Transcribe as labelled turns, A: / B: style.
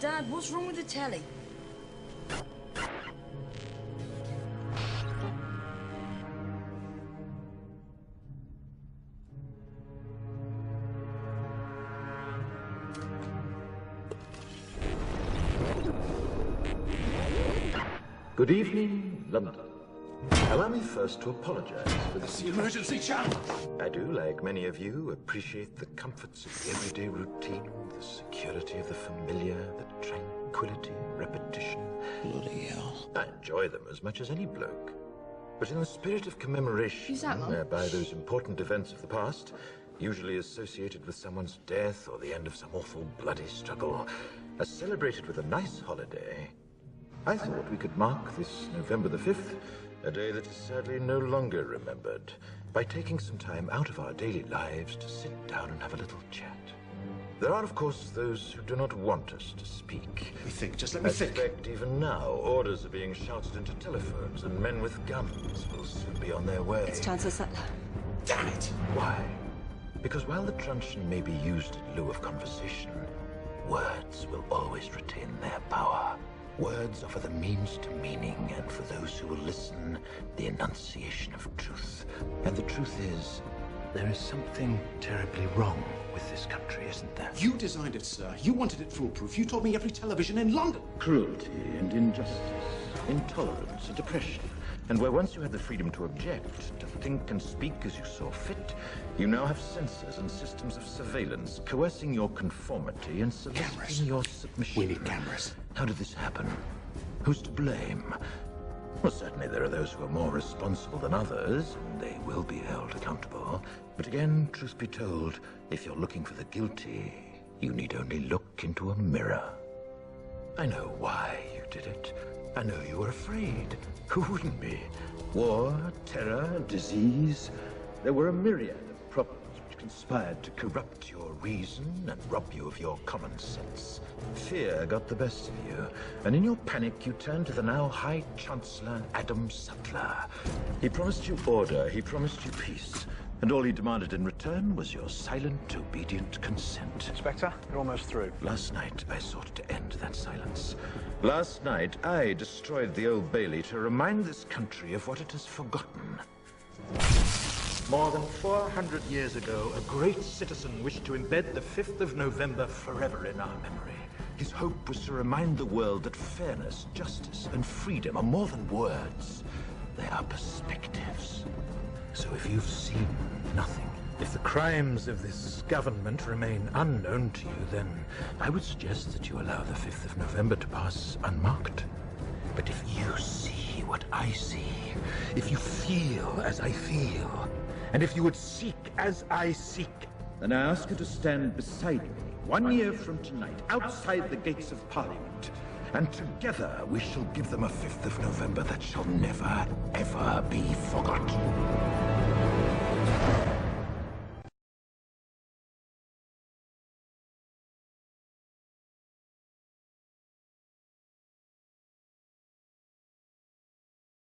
A: Dad, what's wrong with the telly?
B: Good evening, London. Allow me first to apologize for this
C: emergency channel.
B: I do, like many of you, appreciate the comforts of the everyday routine, the security of the familiar, the tranquility, repetition.
C: Bloody hell.
B: I enjoy them as much as any bloke. But in the spirit of commemoration,
A: Who's that, Mum?
B: whereby those important events of the past, usually associated with someone's death or the end of some awful bloody struggle, are celebrated with a nice holiday, I thought we could mark this November the 5th, a day that is sadly no longer remembered, by taking some time out of our daily lives to sit down and have a little chat. There are, of course, those who do not want us to speak.
C: Let me think, just let me
B: I
C: think.
B: suspect even now, orders are being shouted into telephones, and men with guns will soon be on their way.
D: It's Chancellor Sutler.
C: Damn it!
B: Why? Because while the truncheon may be used in lieu of conversation, words will always retain their power. Words offer the means to meaning, and for those who will listen, the enunciation of truth. And the truth is, there is something terribly wrong with this country, isn't there?
C: You designed it, sir. You wanted it foolproof. You told me every television in London.
B: Cruelty and injustice, intolerance and oppression. And where once you had the freedom to object, to think and speak as you saw fit, you now have censors and systems of surveillance coercing your conformity and soliciting your submission.
C: We need cameras.
B: How did this happen? Who's to blame? Well, certainly there are those who are more responsible than others, and they will be held accountable. But again, truth be told, if you're looking for the guilty, you need only look into a mirror. I know why you did it. I know you were afraid. Who wouldn't be? War, terror, disease. There were a myriad of problems which conspired to corrupt your reason and rob you of your common sense. Fear got the best of you, and in your panic you turned to the now High Chancellor Adam Sutler. He promised you order, he promised you peace, and all he demanded in return was your silent, obedient consent.
E: Inspector, you're almost through.
B: Last night, I sought to end that silence. Last night, I destroyed the Old Bailey to remind this country of what it has forgotten. More than 400 years ago, a great citizen wished to embed the 5th of November forever in our memory. His hope was to remind the world that fairness, justice, and freedom are more than words. They are perspectives. So if you've seen nothing, if the crimes of this government remain unknown to you, then I would suggest that you allow the 5th of November to pass unmarked. But if you see what I see, if you feel as I feel, and if you would seek as I seek, then I ask you to stand beside me 1 year from tonight, outside the gates of Parliament, and together we shall give them a 5th of November that shall never, ever be forgotten.